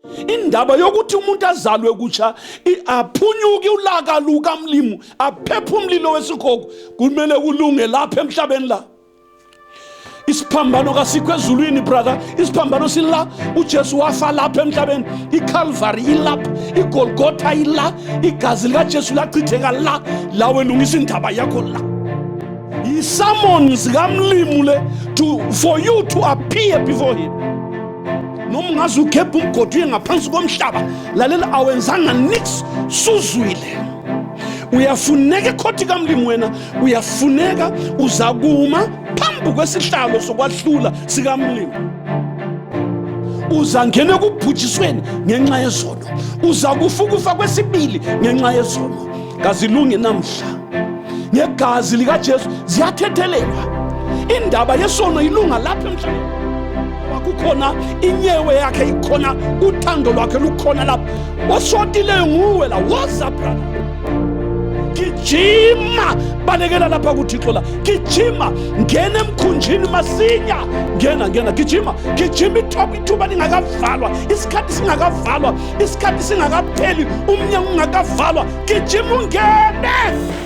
Indaba yokuthi umuntu azalwe kutsha aphunyuke ulaka lukaMlimu aphephe umlilo wesikhoko kumele kulunge lapha emhlabeni la. Isiphambano kasikho ezulwini brother, isiphambano sila. uJesu wafa lapha emhlabeni, iCalvary ilapha, iGolgotha ila, igazi likaJesu lachitheka la welungisa indaba yakho la. Yi-summons kaMlimu le for you to appear before him. Noma ungaze ukhephe umgodi uye ngaphansi komhlaba, lalela awenzanga nix, suzwile. Uyafuneka ekhothi kaMlimu wena, uyafuneka uzakuma phambi kwesihlalo sokwahlula sikaMlimu. Uzangena kubhujisweni ngenxa yezono, uzakufa kwesibili ngenxa yezono. Kazilungi namhla ngegazi likaJesu ziyathethelelwa. Indaba yesono ilunga lapha emhlabeni. Kukhona inyewe yakhe ikhona, uthando lwakhe lukhona lapha. Osotileyo nguwe la, woza brother. Gijima, balekela lapha kuThixo la. Gijima, ngena emkhunjini masinya. Ngena, gijima ithuba lingakavalwa, isikhathi singakavalwa, isikhathi singakapheli, umnyango ungakavalwa. Gijima ungene.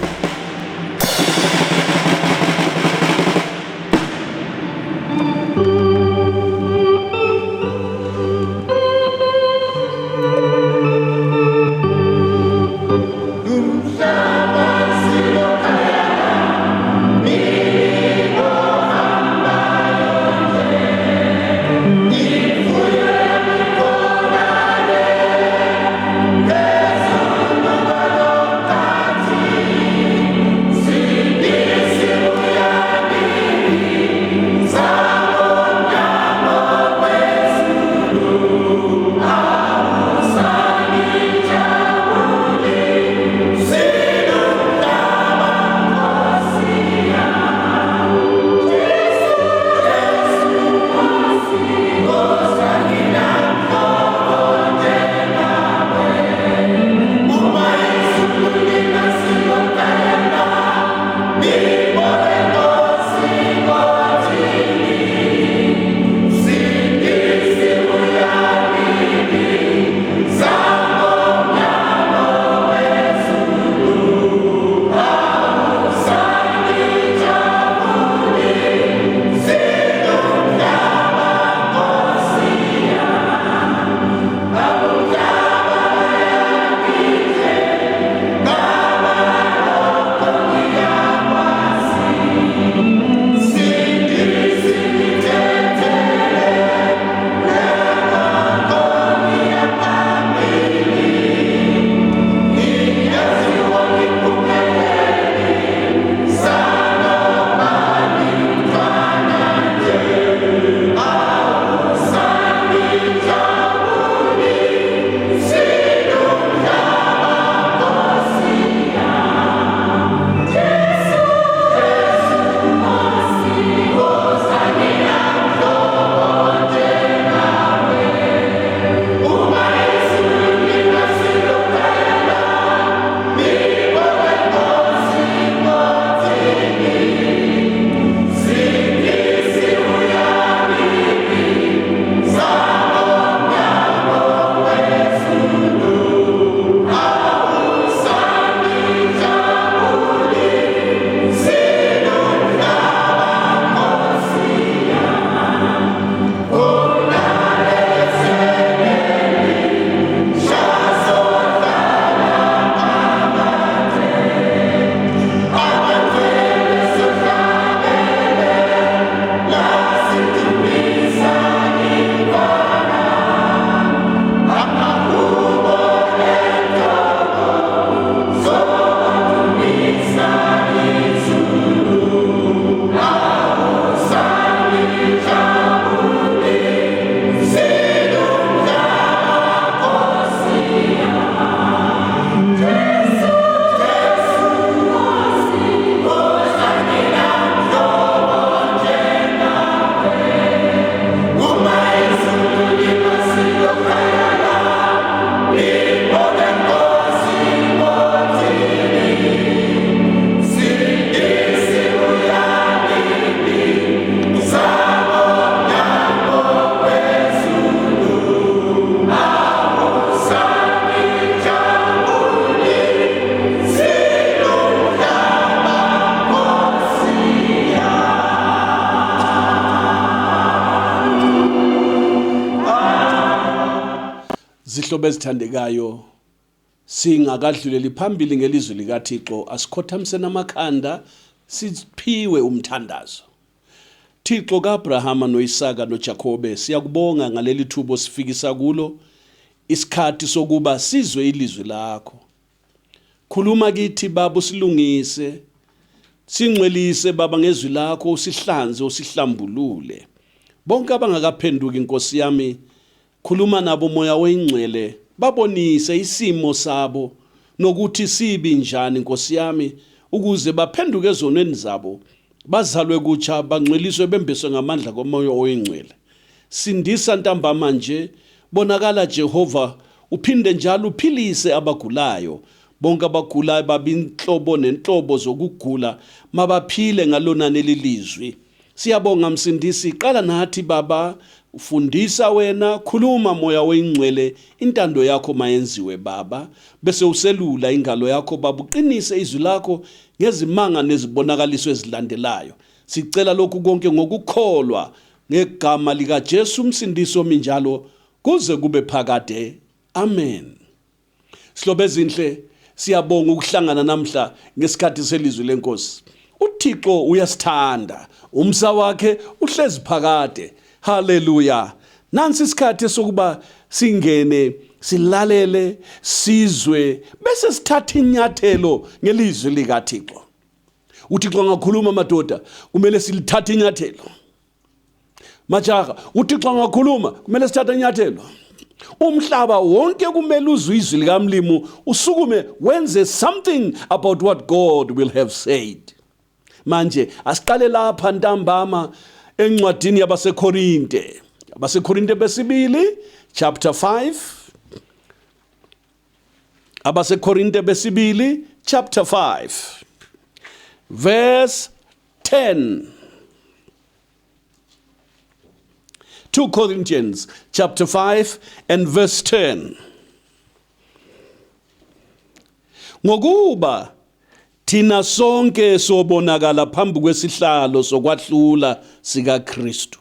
Zihlobo ezithandekayo, singakadluleli phambili ngelizwi likaThixo, asikhothamsene amakhanda siphiwe umthandazo. Thixo kaAbrahama noIsaka noJakobe, siyakubonga ngaleli thubo sifikisa kulo isikhathi sokuba sizwe ilizwi lakho. Khuluma kithi baba, usilungise, singcwelise baba ngezwi lakho, usihlanze, usihlambulule. Bonke abangakaphenduki Nkosi yami, khuluma nabo moya oyingcwele, babonise isimo sabo nokuthi sibi njani Nkosi yami, ukuze baphenduke ezonweni zabo, bazalwe kutsha, bangcweliswe, bembeswe ngamandla komoya oyingcwele. Sindisa ntambama nje, bonakala Jehova, uphinde njalo uphilise abagulayo. Bonke abagulayo babinhlobo nenhlobo zokugula, mabaphile ngalona nelilizwi. Siyabonga msindisi, qala nathi baba, ufundisa wena, khuluma moya oyingcwele, intando yakho mayenziwe baba, bese uselula ingalo yakho baba, uqinise izwi lakho ngezimanga nezibonakaliso ezilandelayo. Sicela lokhu konke ngokukholwa ngegama lika Jesu umsindisi ominjalo, kuze kube phakade. Amen. Sihlobo ezinhle, siyabonga ukuhlangana namhla ngesikhathi selizwi lenkosi. uThixo uyasithanda, umsa wakhe uhlezi phakade. Haleluya. Nansi isikhathi sokuba singene, silalele, sizwe, bese sithatha inyathelo ngelizwi likaThixo. uThixo ngakhuluma madoda, kumele silithathe inyathelo. Majaha, uThixo ngakhuluma, kumele sithathe inyathelo. Umhlaba wonke kumele uzwe izwi likamlimu, usukume wenze something about what God will have said. Manje asiqale lapha ntambama encwadini yabaseKorinte. abaseKorinte besibili chapter 5. abaseKorinte besibili chapter 5 verse 10. 2 Corinthians chapter 5 and verse 10. Ngokuba thina sonke sobonakala phambi kwesihlalo sokwahlula sika Kristu,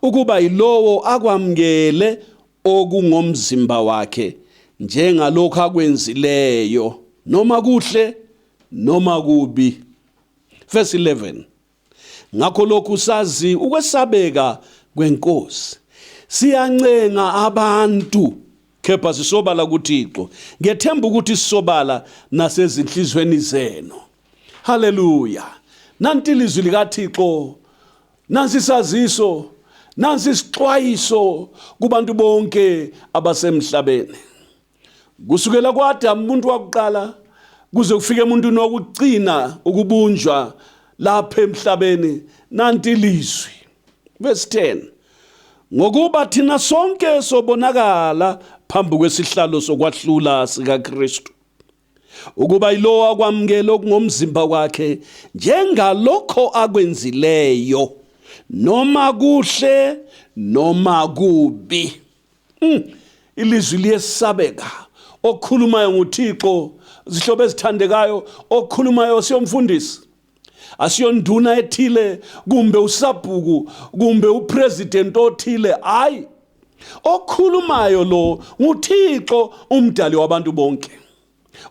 ukuba yilowo akwamkele okungomzimba wakhe njengalokho akwenzileyo, noma kuhle noma kubi. Verse 11. Ngakho lokhu sazi ukwesabeka kwenkosi, siyancenga abantu kepha sisobala kuThixo, ngethemba ukuthi sisobala nasezinhlizweni zenu. Haleluya. Nanti ilizwi likaThixo, nansi isaziso, nansi isixwayiso kubantu bonke abasemhlabeni. Kusukela kwaAdamu umuntu wakuqala kuze kufike umuntu nokugcina ukubunjwa lapha emhlabeni, nanti ilizwi. Verse 10. Ngokuba thina sonke sobonakala phambi kwesihlalo sokwahlula sika Kristu, ukuba yilowo akwamkele okungomzimba wakhe njengalokho akwenzileyo, noma kuhle noma kubi. Ilizwi liyesabeka, okhulumayo nguThixo. Zihlobo ezithandekayo, okhulumayo siyomfundisi, asiyonduna ethile, kumbe usabhuku, kumbe upresident othile. Hayi, okhulumayo lo nguThixo, umdali wabantu bonke.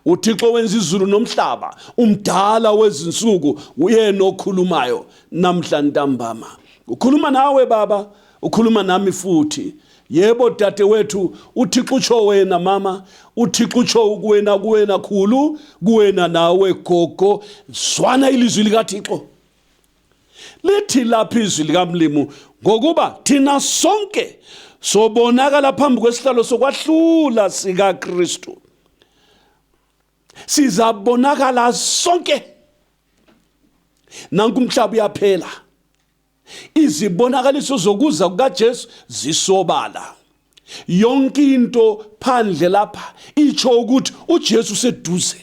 uThixo wenza izulu nomhlaba, umdala wezinsuku, uyena okhulumayo namhla ntambama. Ukhuluma nawe baba, ukhuluma nami futhi. Yebo dadewethu, uThixo utsho wena mama, uThixo utsho kuwena khulu, kuwena nawe gogo. Zwana ilizwi likaThixo. Lithi lapha izwi likamlimu, ngokuba thina sonke sobonakala phambi kwesihlalo sokwahlula sika Kristu. Sizabonakala sonke. Nanku umhlaba uyaphela, izibonakaliso zokuza kukaJesu zisobala. Yonke into phandle lapha itsho ukuthi uJesu seduze.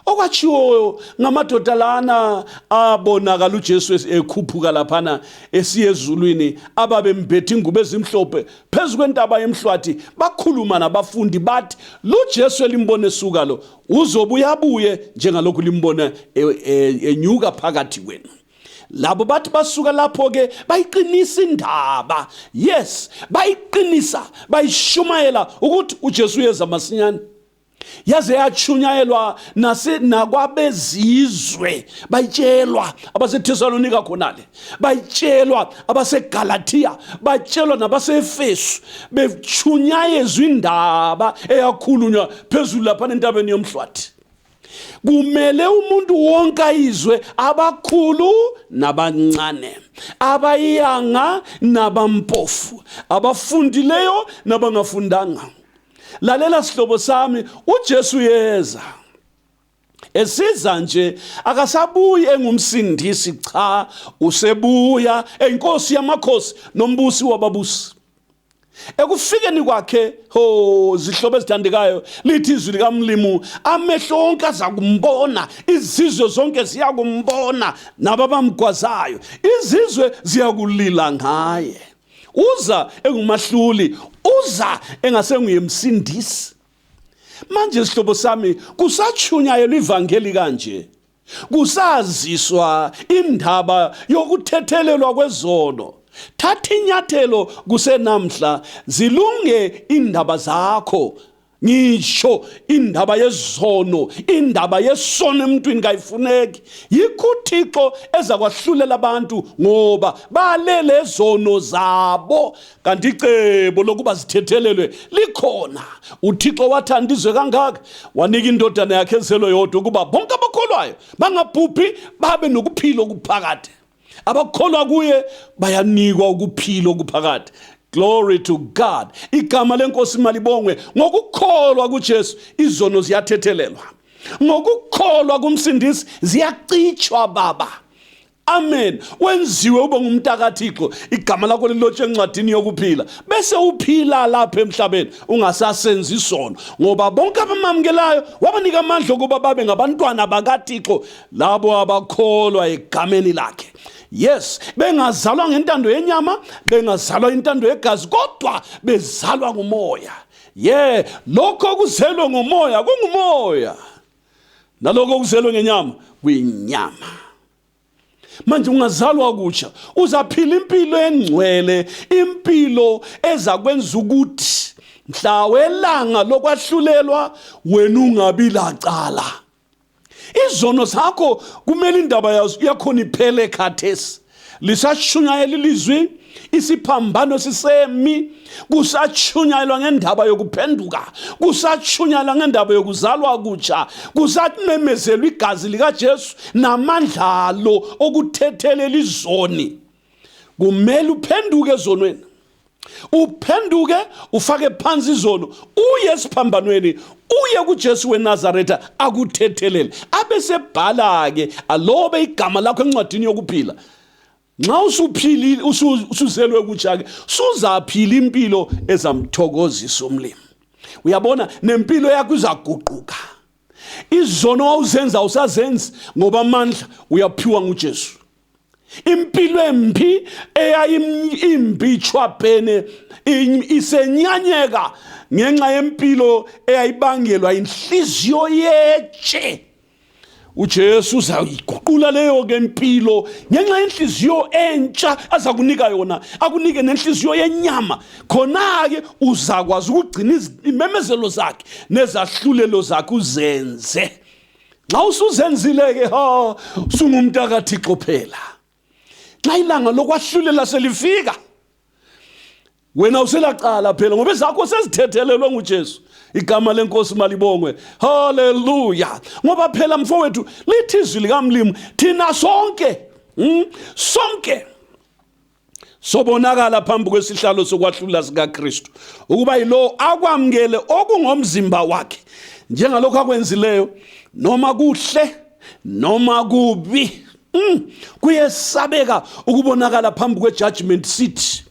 Okwachiwo ngamadoda lana abonakala uJesu ekhuphuka laphana esiye ezulwini, ababembethe ingubo ezimhlophe phezu kwentaba yemhlwathi, bakhuluma nabafundi bathi, lo Jesu elimbone esuka lo uzobuya buye njengalokhu limbona enyuka phakathi kwenu. labo bathi basuka lapho ke bayiqinisa indaba. Yes, bayiqinisa, bayishumayela ukuthi uJesu uyeza masinyane. Yaze yachunyayelwa nakwabezizwe, bayitshelwa abaseThesalonika khonale, bayitshelwa abaseGalatia, bayitshelwa nabaseEfesu, bechunyayezwa indaba eyakhulunywa phezulu lapha entabeni yomhlwathi. Kumele umuntu wonke ayizwe, abakhulu nabancane, abayanga nabampofu, abafundileyo nabangafundanga. Lalela sihlobo sami, uJesu yeza. Esiza nje akasabuyi engumsindisi, cha, usebuya enkosi yamakhosi nombusi wababusi. Ekufikeni kwakhe, zihlobo ezithandekayo, lithi izwi likaMlimu, amehlo onke azakumbona, izizwe zonke ziyakumbona, nababamgwazayo izizwe ziyakulila ngaye. Uza engumahluli, uza engasenguyemsindisi. Manje sihlobo sami, kusachunyayelwa ivangeli kanje, kusaziswa indaba yokuthethelelwa kwezono. Thatha inyathelo kusenamhla, zilunge indaba zakho. Ngisho indaba yezono, indaba yesono emntwini kayifuneki. Yikho uThixo ezakwahlulela abantu ngoba balele zono zabo, kanti icebo lokuba zithethelelwe likhona. UThixo wathanda izwe kangaka wanika indodana yakhe ezelwe yodwa ukuba bonke abakholwayo bangabhubhi, babe nokuphila okuphakade. Abakholwa kuye bayanikwa ukuphila okuphakade. Glory to God. Igama lenkosi malibongwe. Ngokukholwa kuJesu izono ziyathethelelwa. Ngokukholwa kumsindisi ziyacitshwa baba. Amen. Wenziwe ube ngumntakaThixo, igama lakho lilotshwe encwadini yokuphila. Bese uphila lapha emhlabeni ungasasenzi isono, ngoba bonke abamamukelayo wabanika amandla okuba babe ngabantwana bakaThixo, labo abakholwa egameni lakhe. Yes, bengazalwa ngentando yenyama, bengazalwa intando yegazi, kodwa bezalwa ngumoya. Lokho kuzelwe ngomoya kungumoya, nalokho kuzelwe ngenyama kuyinyama. Manje ungazalwa kutsha, uzaphila impilo engcwele, impilo ezakwenza ukuthi mhla welanga lokwahlulelwa wena ungabi lacala. Izono zakho kumele indaba yakhona iphele khathesi. Lisashunyayela ilizwi, isiphambano sisemi, kusachunyayelwa ngendaba yokuphenduka, kusachunyayelwa ngendaba yokuzalwa kutsha, kusamemezelwa igazi likaJesu namandla lo okuthethelela izoni. Kumele uphenduke ezonweni, uphenduke ufake phansi izono, uye esiphambanweni, uye kuJesu weNazaretha akuthethelele. Abesebhala ke alobe igama lakho encwadini yokuphila. Nxa usuphilile, usuzelwe kutsha ke, suzaphila impilo ezamthokozisa uMlimi. Uyabona, nempilo yakho izaguquka. Izono awuzenza usazenzi ngoba amandla uyaphiwa nguJesu. Impilo embi eyayimbi chwapene isenyanyeka ngenxa yempilo eyayibangelwa inhliziyo yetshe. uJesu uzayiguqula leyo ke impilo ngenxa yenhliziyo entsha azakunika yona, akunike nenhliziyo yenyama. Khona ke uzakwazi ukugcina imemezelo zakhe nezahlulelo zakhe uzenze. Nxa usuzenzile ke sungumuntu kaThixo phela. Xa ilanga lokwahlulela selifika, wena uselaqala phela ngoba zakho sezithethelelwe nguJesu. Igama lenkosi malibongwe. Hallelujah. Ngoba phela mfowethu lithi izwi likaMlimu thina sonke sobonakala phambi kwesihlalo sokwahlula sikaKristu ukuba yilo akwamukele okungomzimba wakhe njengalokho akwenzileyo, noma kuhle noma kubi. Kuyesabeka ukubonakala phambi kwe-judgment seat,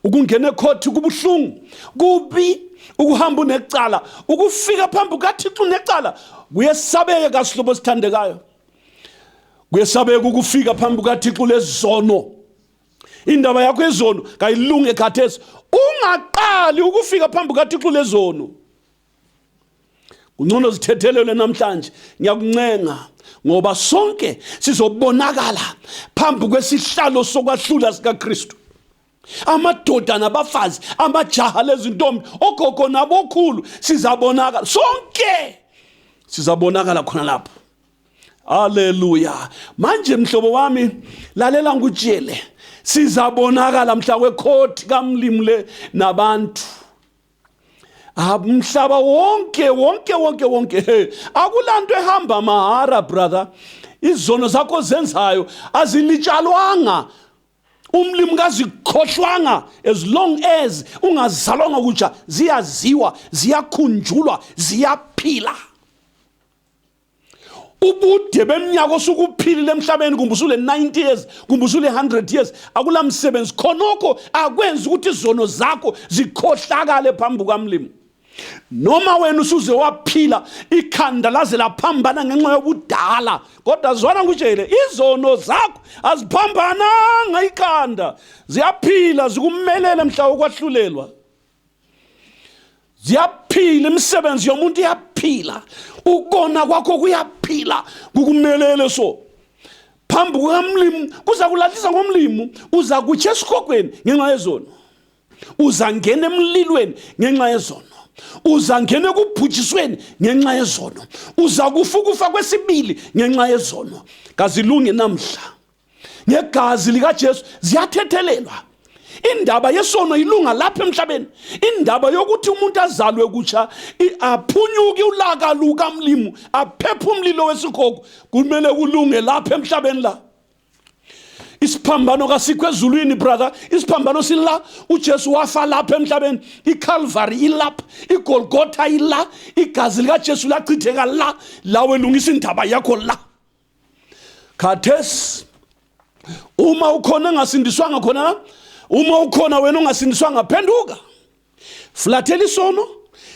ukungena ecourt kubuhlungu, kubi ukuhamba unecala, ukufika phambi kukaThixo unecala. Kuyesabeka sihlobo sithandekayo, kuyesabeka ukufika phambi kukaThixo lezono. Indaba yakho ezono kayilunge khathesi, ungaqali ukufika phambi kukaThixo lezono. Ungcono zithethelele namhlanje. Ngiyakuncenga ngoba sonke sizobonakala phambi kwesihlalo sokwahlula sikaKristu. Amadoda nabafazi, amajaha lezintombi, ogogo nabokhulu, sizabonakala sonke, sizabonakala khona lapho. Haleluya. Manje mhlobo wami, lalela ngikutshele, sizabonakala mhla wekhoti kaMlimu le nabantu. Umhlaba wonke akulanto ehamba mahara brother. Izono zakho zenzayo azilitshalwanga, umlimi kazikhohlwanga, as long as ungazalwanga kutsha ziyaziwa, ziyakhunjulwa, ziyaphila. Ubude beminyaka osukuphilile emhlabeni, kumbusule 90 years, kumbusule 100 years, akula msebenzi khonokho akwenza ukuthi izono zakho zikhohlakale phambi kukaMlimu. Noma wena usuze waphila ikhanda laze laphambana ngenxa yobudala, kodwa zwana ngutshele, izono zakho aziphambananga ikhanda, ziyaphila zikumelele mhla wokwahlulelwa. Ziyaphila, imisebenzi yomuntu iyaphila, ukona kwakho kuyaphila, kukumelele so. Phambi kukaMlimu kuza kulahlisa ngomlimu, uza kutsha esikhokweni ngenxa yezono, uza ngena emlilweni ngenxa yezono, uza ngena kubhujisweni ngenxa yezono, uza kufa kwesibili ngenxa yezono. Kazilungi namhla ngegazi likaJesu ziyathethelelwa. Indaba yesono ilunga lapha emhlabeni. Indaba yokuthi umuntu azalwe kutsha aphunyuke ulaka lukaMlimu, aphephe umlilo wesikhoko, kumele kulunge lapha emhlabeni la. Isiphambano kasikho ezulwini brother, isiphambano sila. uJesu wafa lapha emhlabeni, iCalvary ilapha, iGolgotha ila, igazi likaJesu lachitheka la, lawe lungisa indaba yakho la. Khathesi uma ukhona ngasindiswanga khona, uma ukhona wena ungasindiswanga, phenduka, flathela isono,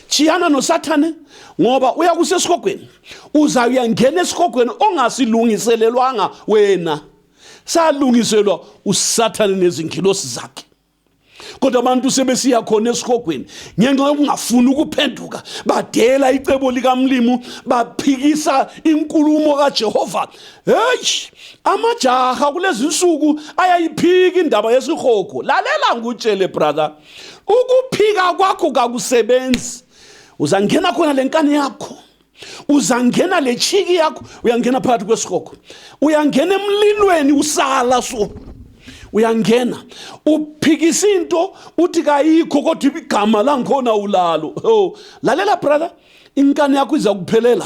chiyana noSathane, ngoba uyakusesikhokweni, uzawuyangena esikhokweni ongasilungiselelwanga wena, salungiselwa uSathane nezingilosi zakhe. Kodwa abantu sebesiya khona esikhokweni ngenxa yokungafuni ukuphenduka, badela icebo likaMlimu, baphikisa inkulumo kaJehova. Hey, amajaha kulezi insuku ayayiphika indaba yesikhoko. Lalela ngutshele brother, ukuphika kwakho kakusebenzi. Uzangena khona lenkani yakho, uzangena lechiki yakho, uyangena phakathi kwesikhoko, uyangena emlilweni usala so. Uyangena uphikisa into uthi kayikho kodwa igama langikhona ulalo. Oh, lalela brother, inkani yakho iza kuphelela.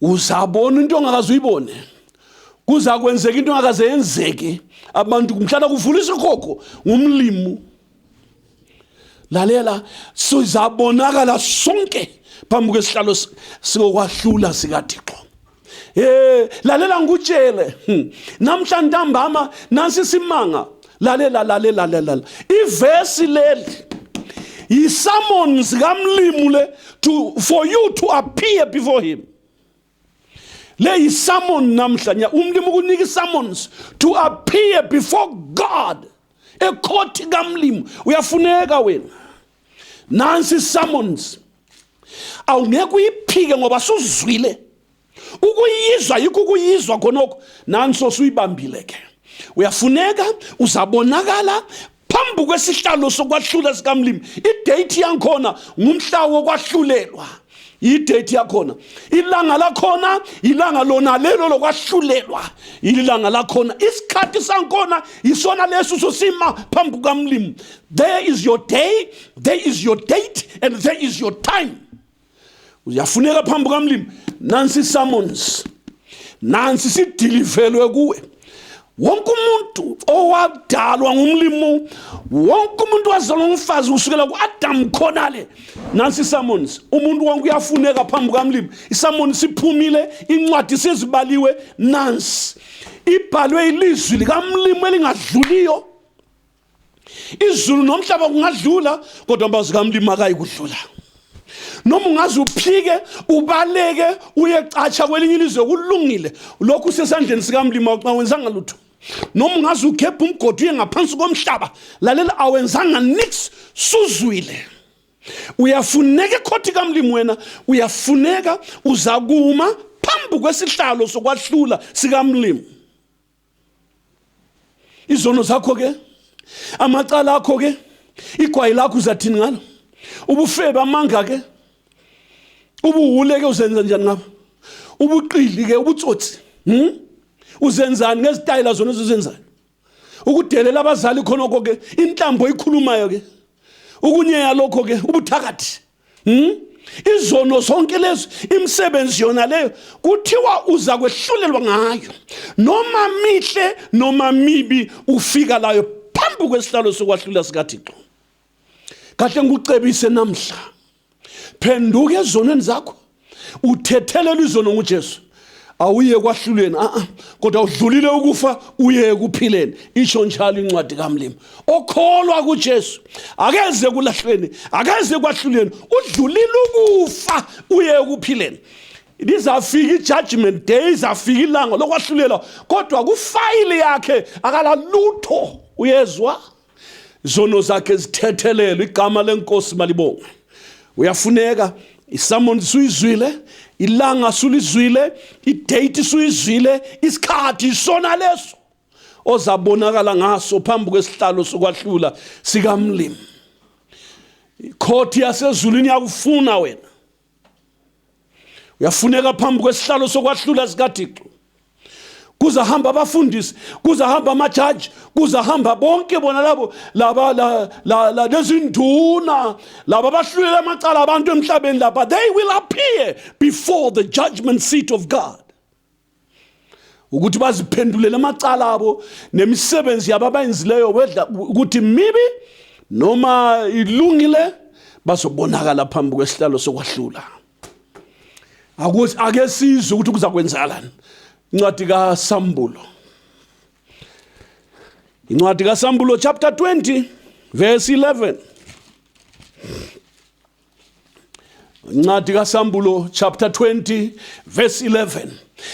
Uzabona into ongakaze uyibone, kuza kwenzeka into ongakaze yenzeke. Abantu kumhlala kuvula isikhoko ngumlimu. Lalela, sizabonakala sonke phambi kwesihlalo sikokwahlula sikaThixo. Lalela ngutshele, namhla ntambama nansi simanga. Lalela ivesi leli yi-summons kaMlimu le for you to appear before him. Le yi-summon namhla, umlimu kunika i-summons to appear before God. Ekhothi kaMlimu uyafuneka wena, nansi summons. Awungeke uyiphike ngoba suzwile. Ukuyizwa yikho ukuyizwa khonokho, nanso suyibambile ke. Uyafuneka, uzabonakala phambi kwesihlalo sokwahlula sikaMlimu. I-date yankhona ngumhla wokwahlulelwa. I-date yakhona, ilanga lakhona, ilanga lona lelo lokwahlulelwa, ilanga lakhona, isikhathi sankhona isona leso sosima phambi kukaMlimu. There is your day, there is your date, and there is your time. Uyafuneka phambi kukaMlimu, nansi summons, nansi sidilivelwe kuwe. Wonke umuntu owadalwa ngumlimu, wonke umuntu wazalwa ngumfazi kusukela kuAdam khonale, nansi summons. Umuntu wonke uyafuneka phambi kukaMlimu. Isummons siphumile, incwadi sezibaliwe, nansi ibhalwe ilizwi likaMlimu elingadluliyo. Izulu nomhlaba kungadlula, kodwa amazwi kaMlimu akayikudlula. Noma ungaze uphike, ubaleke, uyecatsha kwelinye ilizwe kulungile, lokhu sesandleni sikaMlimu awenzanga lutho. Noma ungaze ukhephe umgodi uye ngaphansi komhlaba, lalela awenzanga nix, suzwile. Uyafuneka ekhothi kaMlimu wena, uyafuneka uzakuma phambi kwesihlalo sokwahlula sikamlimi. Izono zakho ke, amacala akho ke, igwayi lakho uzathini ngalo? Ubufebe amanga ke, ubuhule ke uzenza njani ngabo? Ubuqili ke, ubutsotsi, uzenzani ngezitayela zona ezizenzayo? Ukudelela abazali khonoko ke, inhlambo ikhulumayo ke, ukunyeya lokho ke, ubuthakathi. Izono zonke lezo, imisebenzi yona leyo, kuthiwa uza kwehlulelwa ngayo. Noma mihle noma mibi ufika layo phambi kwesihlalo sokwahlula sikaThixo. Kahle ngikucebise namhla, phenduka ezonweni zakho, uthethelela izono nguJesu. Awuye kwahlulweni, kodwa udlulile ukufa uye ekuphileni. Isho njalo incwadi kaMlimi. Okholwa kuJesu akeze kulahlweni, akeze kwahlulweni, udlulile ukufa uye ekuphileni. Lizafika ijudgment day, izafika ilanga lokwahlulela, kodwa kufayili yakhe akala lutho. Uyezwa? Zono zakhe zithethelelwe, igama lenkosi malibonge. Uyafuneka isamon suyizwile, ilanga sulizwile, idate suyizwile, isikhathi sona leso ozabonakala ngaso phambi kwesihlalo sokwahlula sikamlimi. Ikhothi yasezulwini yakufuna wena. Uyafuneka phambi kwesihlalo sokwahlula sikaThixo. Kuzahamba abafundisi, kuzahamba amajaji, kuzahamba bonke bona labo la lezinduna, laba bahlulela amacala abantu emhlabeni lapha. They will appear before the judgment seat of God. Ukuthi baziphendulele amacala abo nemisebenzi yabo abayenzileyo wedla ukuthi mibi noma ilungile, bazobonakala phambi kwesihlalo sokwahlula. Ake sizwe ukuthi kuzakwenzakalani. Incwadi kaSambulo. Incwadi kaSambulo chapter 20 verse 11. Incwadi kaSambulo chapter 20 verse 11.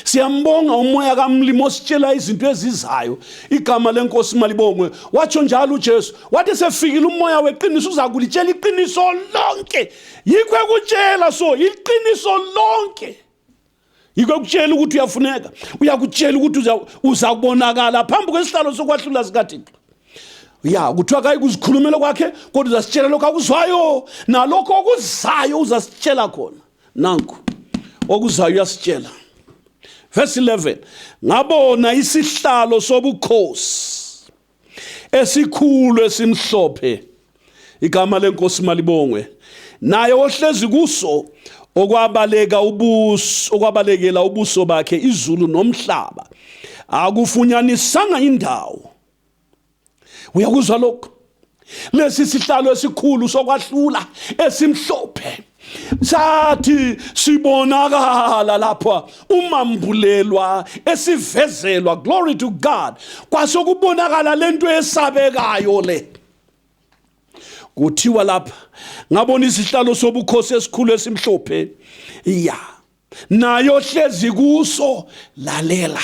Siyambonga umoya kaMlimi ositshela izinto ezizayo. Igama lenkosi malibongwe. Watsho njalo uJesu, wathi sefikile umoya weqiniso uzakulitshela iqiniso lonke. Yikho ekutshela so iqiniso lonke. Yikho kutshela ukuthi uyafuneka, uyakutshela ukuthi uzakubonakala phambi kwesihlalo sokwahlula sikaThixo. Ya, kuthiwa kayi kuzikhulumela kwakhe, kodwa uzasitshela lokho akuzwayo, nalokho okuzayo uzasitshela khona. Nanku okuzayo uyasitshela. Verse 11. Ngabona isihlalo sobukhosi esikhulu esimhlophe, igama lenkosi malibongwe, naye ohlezi kuso okwabalekela ubuso bakhe izulu nomhlaba, akufunyanisanga indawo. Uyakuzwa lokho? Lesi sihlalo esikhulu sokwahlula esimhlophe sathi sibonakala lapha, umambulelwa esivezelwa, glory to God, kwasokubonakala lento esabekayo le. Kuthiwa lapha, ngabona isihlalo sobukhosi esikhulu esimhlophe, ya, nayo hlezi kuso, lalela,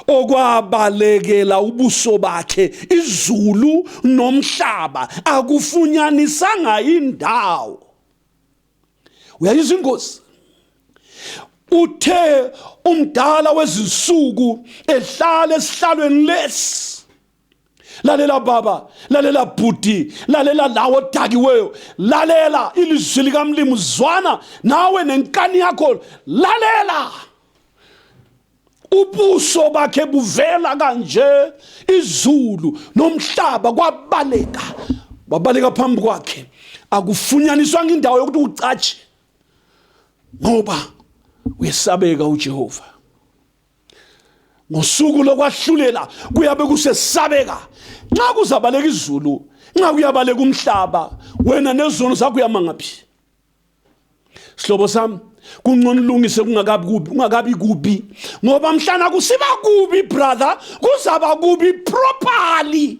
okwabalekela ubuso bakhe izulu nomhlaba, akufunyanisanga indawo. Uyayizwa ingozi? Uthe umdala wezinsuku ehlala esihlalweni lesi. Lalela baba, lalela bhuti, lalela lawo dakiweyo, lalela ilizwi likaMlimi uzwana nawe nenkani yakho, lalela. Ubuso bakhe buvela kanje, izulu nomhlaba kwabaleka phambi kwakhe, akufunyaniswanga indawo yokuthi ucatshe, ngoba uyesabeka uJehova. Ngosuku lokwahlulela kuyabe kusesabeka. Nxa kuzabaleka izulu, nxa kuyabaleka umhlaba, wena nezono zakho uyamangaphi? Sihlobo sami, kungcono ulungise kungakabi kubi, ngoba mhlana kusiba kubi brother, kuzaba kubi properly.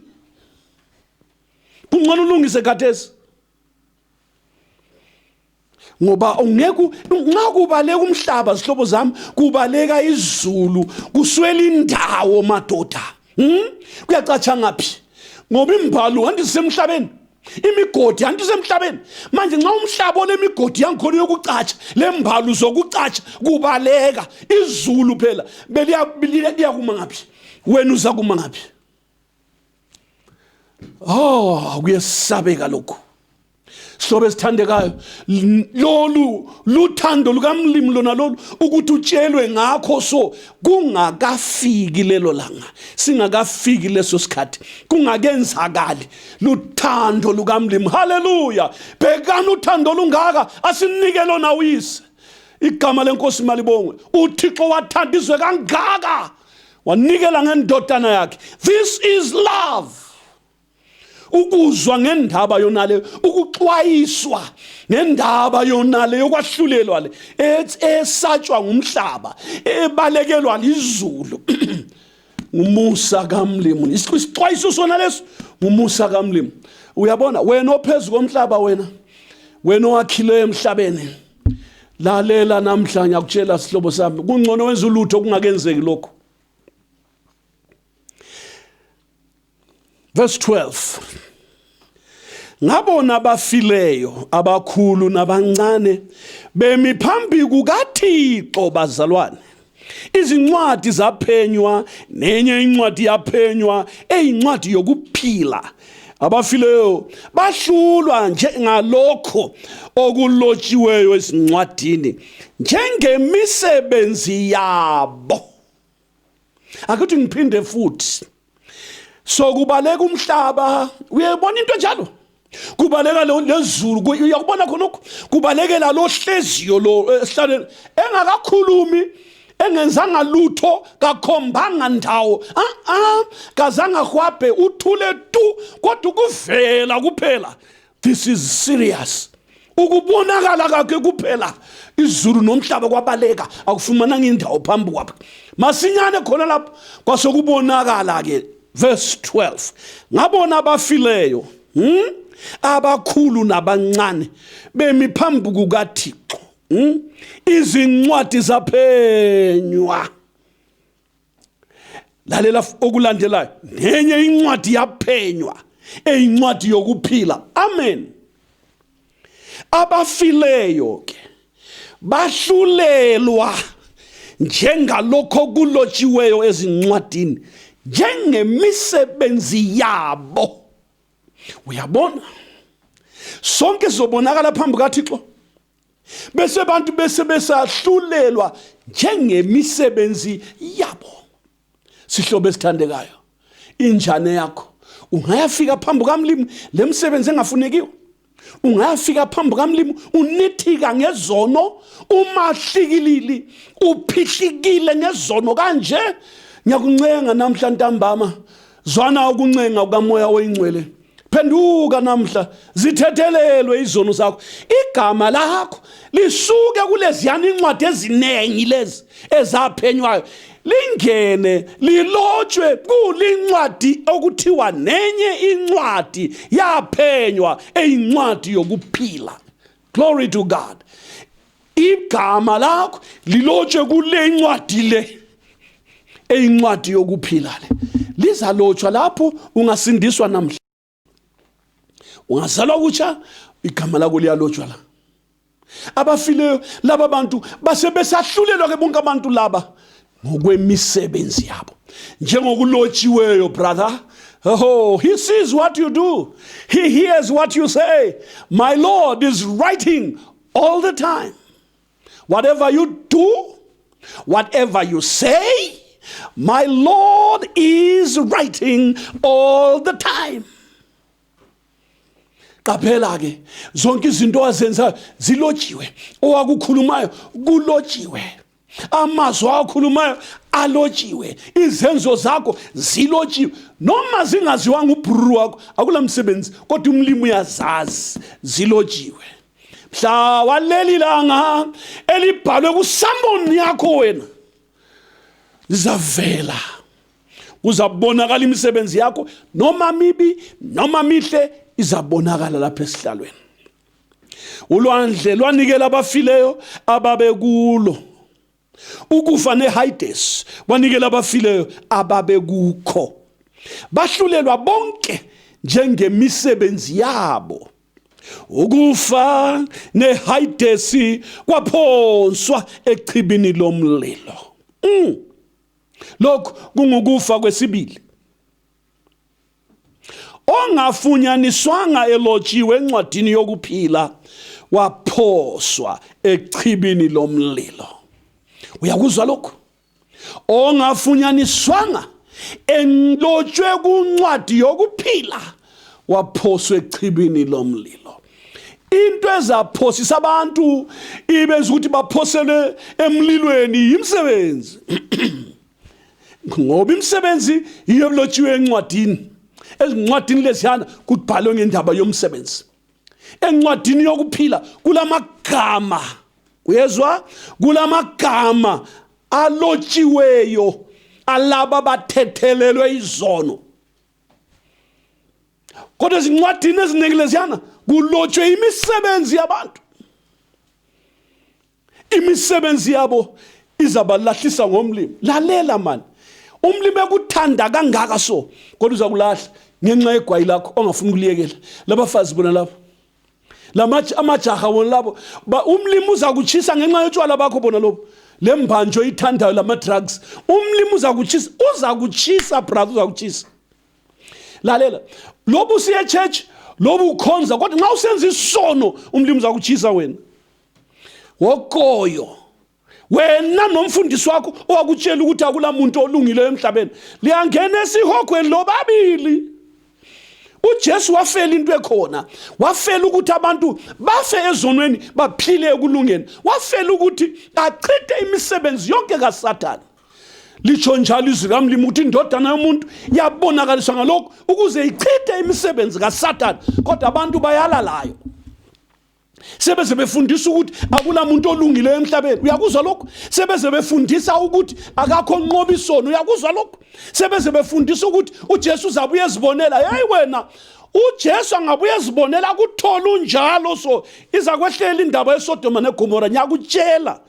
Kungcono ulungise khathesi, ngoba ungeke nxa kubaleka umhlaba, sihlobo zami, kubaleka izulu, kuswela indawo madoda. Kuyacatsha ngaphi? Ngoba imbalo handisemhlabeni imigodi yantu semhlabeni manje nxa umhlaba olemigodi yangikhona yokucatsha lembalo zokucatsha kubaleka izulu phela beliya kuma ngaphi wena uza kuma ngaphi kuyesabeka lokho Sobe sithandekayo lolu luthando lukamlimi lona lolu ukuthi utshelwe ngakho so kungakafiki lelo langa singakafiki leso sikhathi kungakenzakali luthando lukamlimi haleluya bhekana uthando lungaka asinike lona uyise igama lenkosi malibongwe uThixo wathanda izwe kangaka wanikela ngendodana yakhe this is love ukuzwa ngendaba yonale ukuxwayiswa ngendaba yonale yokwahlulelwa le esatshwa ngumhlaba ebalekelwa lizulu ngumusa kamlimi isixwayiso sona leso ngumusa kamlimi uyabona wena ophezulu komhlaba wena owakhile emhlabeni lalela namhlanje akutshela sihlobo sami kungcono wenza ulutho kungakenzeki lokho Verse 12. Ngabona abafileyo abakhulu nabancane bemi phambi kukaThixo bazalwane izincwadi zaphenywa nenye incwadi yaphenywa eyincwadi yokuphila abafileyo bahlulwa njengalokho okulotshiweyo ezincwadini njengemisebenzi yabo akuthi ngiphinde futhi so kubaleka umhlaba uyabona into njalo kubaleka lezulu uyakubona khonokho kubalekela lo hleziyo lo esihlaleni engakakhulumi engenzanga lutho kakhombanga ndawo kazanga hwabhe uthule tu kodwa kuvela kuphela this is serious ukubonakala kakhe kuphela izulu nomhlaba kwabaleka akufumananga indawo phambi kwakhe masinyane khona lapho kwasokubonakala ke Verse 12. Ngabona abafileyo abakhulu nabancane bemi phambi kukaThixo izincwadi zaphenywa lalela okulandelayo nenye incwadi yaphenywa eyincwadi yokuphila amen abafileyo ke bahlulelwa njengalokho kulotshiweyo ezincwadini njengemisebenzi yabo uyabona sonke sizobonakala phambi kaThixo bese abantu bese besahlulelwa njengemisebenzi yabo sihlobo esithandekayo injane yakho ungayafika phambi kamlimi lemsebenzi engafunekiyo ungayafika phambi kamlimi unithika ngezono umahlikilili uphihlikile ngezono kanje ngiyakuncenga namhla ntambama zwana ukuncenga ukamoya oyingcwele phenduka namhla zithethelelwe izono zakho igama lakho lisuke kuleziyana incwadi ezinengi lezi ezaphenywayo lingene lilotshwe kulincwadi okuthiwa nenye incwadi yaphenywa eyincwadi yokuphila glory to God igama lakho lilotshwe kule incwadi le eyincwadi yokuphila le lizalotshwa lapho ungasindiswa namhla ungazalwa kutsha igama lakho liyalotshwa la abafileyo laba bantu basebesahlulelwa ke bonke abantu laba ngokwemisebenzi yabo njengokulotshiweyo brother he sees what you do he hears what you say my Lord is writing all the time whatever you do whatever you say my Lord is writing all the time qaphela ke zonke izinto azenza zilotshiwe owakukhulumayo kulotshiwe amazwi akhulumayo alotshiwe izenzo zakho zilotshiwe noma zingaziwa ngubhuru wakho akulamsebenzi kodwa umlimi uyazazi zilotshiwe mhla waleli langa elibhalwe kusamboni yakho wena lizavela uzabonakala imisebenzi yakho noma mibi noma mihle izabonakala lapha esihlalweni ulwandle lwanikela abafileyo ababekulo ukufa neHades wanikela abafileyo ababekukho bahlulelwa bonke njengemisebenzi yabo. Ukufa neHadesi kwaphonswa echibini lomlilo. Lokhu kungukufa kwesibili. Ongafunyaniswanga elotshiwe encwadini yokuphila waphoswa echibini lomlilo. Uyakuzwa lokho? Ongafunyaniswanga elotshwe kuncwadi yokuphila waphoswa echibini lomlilo. Into ezaphosisa abantu ibenza ukuthi baphosele emlilweni imsebenzi. Ngoba imsebenzi iyo elotshiwe encwadini. Ezincwadini lesiyana kubhalwe ngendaba yomsebenzi. Encwadini yokuphila kulamagama. Uyezwa? Kulamagama alotshiweyo alaba bathethelelwe izono. Kodwa ezincwadini eziningi lesiyana kulotshwe imisebenzi yabantu. Imisebenzi yabo izabalahlisa ngomlimo. Lalela man. Umlimo ekuthanda kangaka so kodwa uzakulahla ngenxa yegwayi lakho ongafuni kuliyekela. Labafazi bona lapho. Amajaha bona lapho. Umlimo uzakuchisa ngenxa yotshwala bakho bona lobo. Lembanjo ithandayo lama drugs. Umlimo uzakuchisa brother, uzakuchisa. Lalela. Lobu usiye church, lobu ukhonza kodwa nxa usenza isono umlimo uzakuchisa wena. Wokoyo. Wena nomfundisi wakho owakutshela ukuthi akula muntu olungileyo emhlabeni liyangena esihogweni lobabili. uJesu wafela into ekhona. Wafela ukuthi abantu bafe ezonweni baphile ekulungeni. Wafela ukuthi achithe imisebenzi yonke kaSathane. Litsho njalo izwi kaMlimi ukuthi indodana yomuntu yabonakaliswa ngalokho ukuze ichithe imisebenzi kaSathane. Kodwa abantu bayalalayo. Sebeze befundisa ukuthi akula muntu olungileyo emhlabeni. Uyakuzwa lokho? Sebeze befundisa ukuthi akakho nqoba isono. Uyakuzwa lokho? Sebeze befundisa ukuthi uJesu uzabuye ezibonela. Hayi wena, uJesu angabuye ezibonela kuthola unjalo so izakwehlela indaba yeSodoma neGomora ngiyakutshela.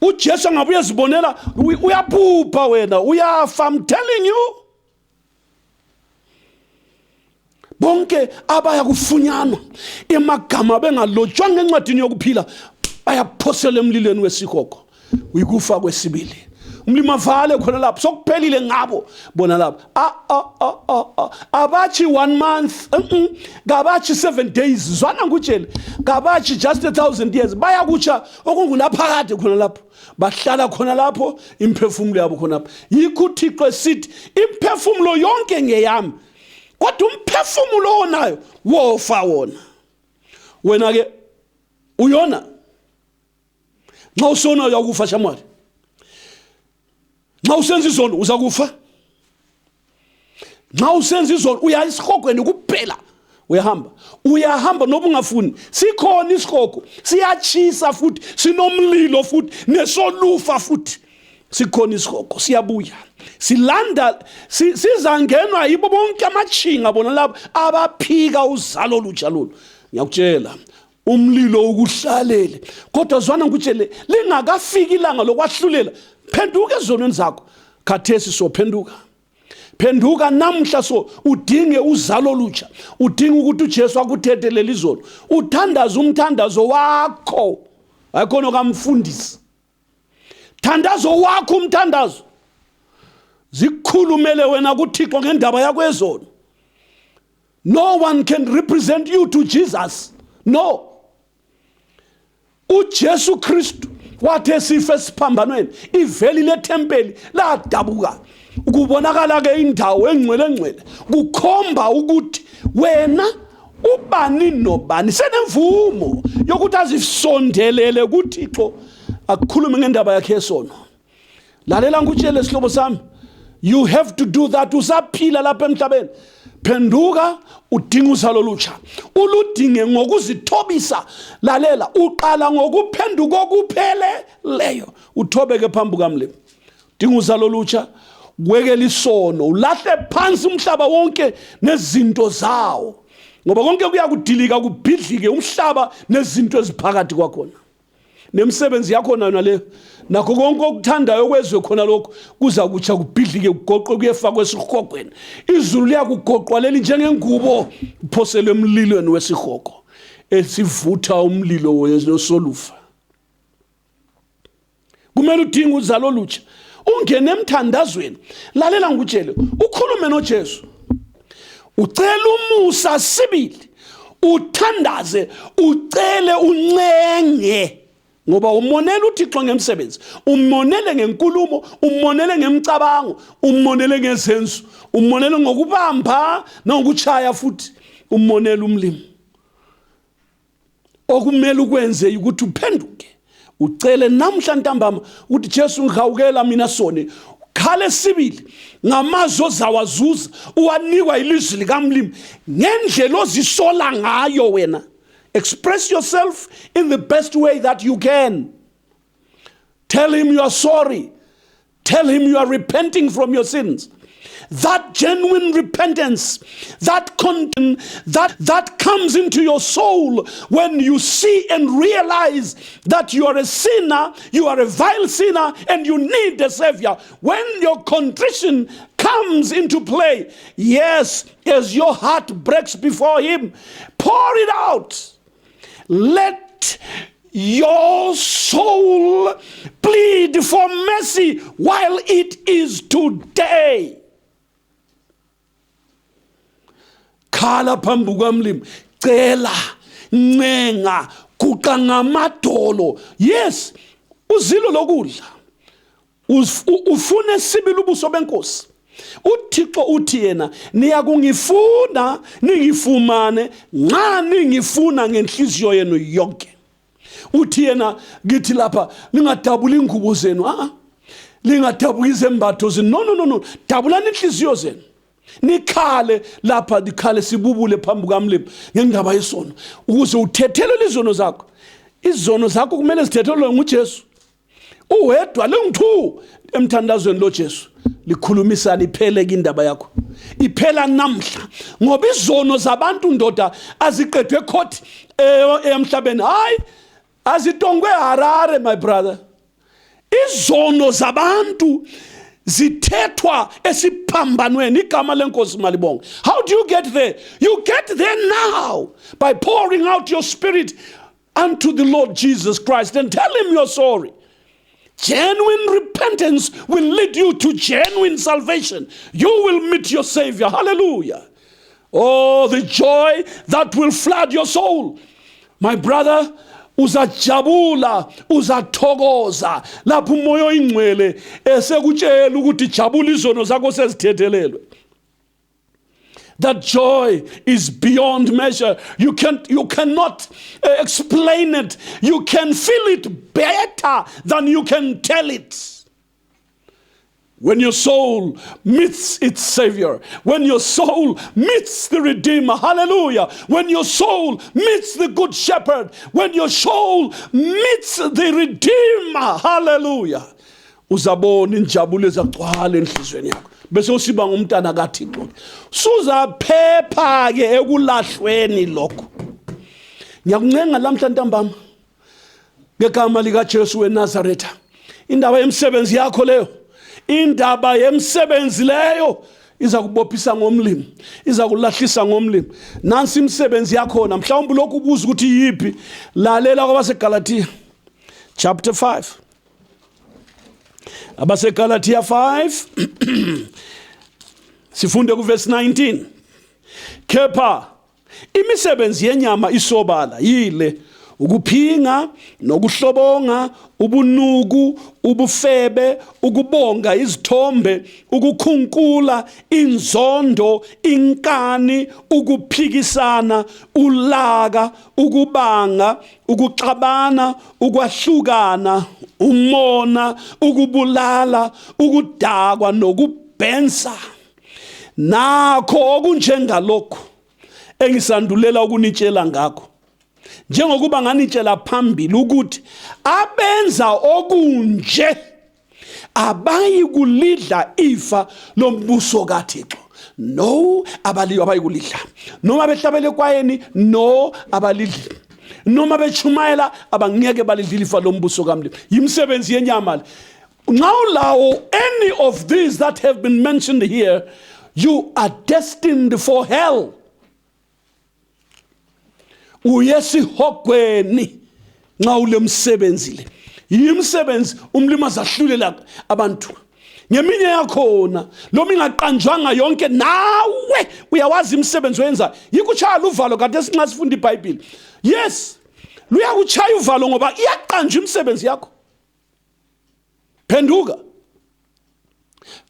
uJesu angabuye ezibonela uyaphupha wena, uyafa. I'm telling you. Bonke abaya kufunyanwa emagama bengalotshwanga encwadini yokuphila bayaphosela emlilweni wesihogo. Uyikufa kwesibili. Umlimi avale khona lapho sokuphelile ngabo bona lapho. Abachi 1 month, ngabachi 7 days. Zwana ngutshele. Ngabachi just 1,000 years. Bayakutsha okungulaphakade khona lapho. Bahlala khona lapho imphefumulo yabo khona lapho. Yikho uThixo esithi imphefumulo yonke ngeyami. Kodwa umphefumulo onayo wofa wona. Wena ke uyona. Nxa usona uyakufa shamali. Nxa usenza izono uzakufa. Nxa usenza izono uya isihogweni kuphela. Uyahamba noba ungafuni. Sikhona isihogo, siyachisa futhi, sinomlilo futhi, nesolufa futhi. Sikhona isihogo, siyabuya. Silanda sizangenwa yibo bonke amachinga bona lapho abaphika uzalo olutsha lolu. Ngiyakutshela umlilo ukuhlalele. Kodwa zwana ngikutshele lingakafiki ilanga lokwahlulela, phenduka ezonweni zakho. Khathesi so phenduka namhla so udinge uzalo olutsha. Udinga ukuthi uJesu akuthethelele izono. Uthandaza umthandazo wakho. Ayikhona kamfundisi. Thandazo wakho umthandazo. Zikhulumele wena kuThixo ngendaba yakho ezono. No one can represent you to Jesus. No. uJesu Kristu wathi esifa esiphambanweni iveli lethempeli ladabuka. Ukubonakala ke indawo engcwele kukhomba ukuthi wena ubani nobani senemvumo yokuthi azisondelele kuThixo akukhulume ngendaba yakhe esono. Lalela ngutshele sihlobo sami, you have to do that. Usaphila lapha emhlabeni. Phenduka udinga uzalo olutsha. Uludinge ngokuzithobisa. Lalela uqala ngokuphenduka okupheleleyo. Uthobeke phambi kaMlimi. Dinga uzalo olutsha. Wekela isono, ulahle phansi umhlaba wonke nezinto zawo. Ngoba konke kuyakudilika kubhidlike umhlaba nezinto eziphakathi kwakhona. Nemsebenzi yakho nayo le nakho konke okuthandayo kwezwe khona lokho kuza kutsha kubhidlike kugoqwe kuyefakwa esihogweni. Izulu liyakugoqwa leli njengengubo uphoselwe emlilweni wesihoko esivutha umlilo wesolufa. Kumele udinge uzalo olutsha ungene emthandazweni. Lalela ngikutshele, ukhulume noJesu, ucela umusa sibili, uthandaze, ucele uncenge, ngoba umonela uThixo ngemsebenzi, umonele ngenkulumo, umonele ngemicabango, umonele ngezenzo, umonele ngokubamba nangokuchaya futhi umonela umlimo. Okumele ukwenze ukuthi uphenduke, ucele namhla ntambama ukuthi Jesu ngihawukela mina sone. Khale sibili ngamazwi ozawazuza uwanikwa ilizwi likamlimi ngendlela ozisola ngayo wena. Express yourself in the best way that you can. Tell him you are sorry. Tell him you are repenting from your sins. That genuine repentance, that comes into your soul when you see and realize that you are a sinner, you are a vile sinner, and you need a Savior. When your contrition comes into play, yes, as your heart breaks before him, pour it out. Let your soul plead for mercy while it is today. Khala phambi kwamlimi, cela, ncenga, guqa ngamadolo. Yes, uzilo lokudla. Ufune sibili ubuso benkosi. uThixo uthi yena niyakungifuna ningifumane nxa ningifuna ngenhliziyo yenu yonke. Uthi yena ngithi lapha lingadabula ingubo zenu, lingadabula izembatho zenu, no, dabulani inhliziyo zenu. Nikhale lapha, nikhale sibubule phambi kwamlimi ngendaba yesono ukuze uthethelwe izono zakho. Izono zakho kumele zithethelwe nguJesu. Uwedwa lengithu emthandazweni lo Jesu likhulumisana iphele indaba yakho. Iphela namhla ngoba izono zabantu ndoda aziqedwe court emhlabeni, hayi azitongwe Harare my brother. Izono zabantu zithethwa esiphambanweni igama lenkosi malibonke. How do you get there? You get there now by pouring out your spirit unto the Lord Jesus Christ and tell him you're sorry. Genuine repentance will lead you to genuine salvation. You will meet your Savior. Hallelujah. Oh, the joy that will flood your soul. My brother, uzajabula, uzathokoza lapho umoya oyingcwele esekutshela ukuthi jabula izono zakho sezithethelelwe. That joy is beyond measure. You cannot explain it. You can feel it better than you can tell it. When your soul meets its Savior, when your soul meets the Redeemer, hallelujah, when your soul meets the Good Shepherd, when your soul meets the Redeemer, hallelujah, uzabona injabulo ezagcwala enhlizweni yakho. Bese usiba ngumntana kaThixo. Suzaphepha ke ekulahlweni lokho. Ngiyakuncenga lamhla ntambama ngegama lika Jesu weNazaretha. Indaba yemsebenzi yakho leyo, indaba yemsebenzi leyo iza kubophisa ngomlimi, iza kulahlisa ngomlimi. Nansi imsebenzi yakho na mhlawumbe lokhu ubuza ukuthi yipi. Lalela kwabaseGalatia chapter 5. AbaseGalatia 5 sifunde kuverse 19. Kepha imisebenzi yenyama isobala yile: ukuphinga, nokuhlobonga, ubunuku, ubufebe, ukubonga izithombe, ukukhunkula, inzondo, inkani, ukuphikisana, ulaka, ukubanga, ukuxabana, ukwahlukana, umona, ukubulala, ukudakwa, nokubhensa. Nakho okunjengalokho engisandulela ukunitshela ngakho, njengokuba nganitshela phambili ukuthi abenza okunje abayi kulidla ifa lombuso kaThixo. No, abayikulidla. Noma behlabele kwayeni, no, abalidli. noma bechumayela abangeke balidlile ifa lombuso kaMlimo. Yimsebenzi yenyama le. Now, any of these that have been mentioned here, you are destined for hell. Uyesi hokweni nxa ule msebenzi le. Yimsebenzi umlimi azahlulela abantu. Ngeminye yakhona lo mingaqanjwanga yonke nawe uyawazi imsebenzi wenza. Yikuchaya uvalo kade sinxa sifunda iBhayibheli. Yes, luyakuchaya uvalo ngoba iyaqanjwa imsebenzi yakho.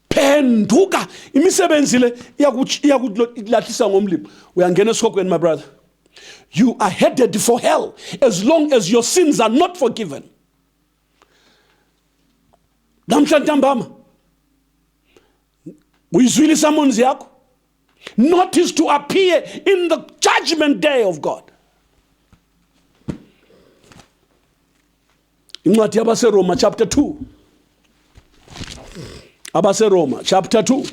Penduka imisebenzi le iyakulahlisa ngomlimo. Uyangena esihogweni, my brother. You are headed for hell as long as your sins are not forgiven. Namhlanje uyizwile isamonzi yakho. Notice to appear in the judgment day of God. Incwadi yabaseRoma chapter 2. Abaseroma chapter 2.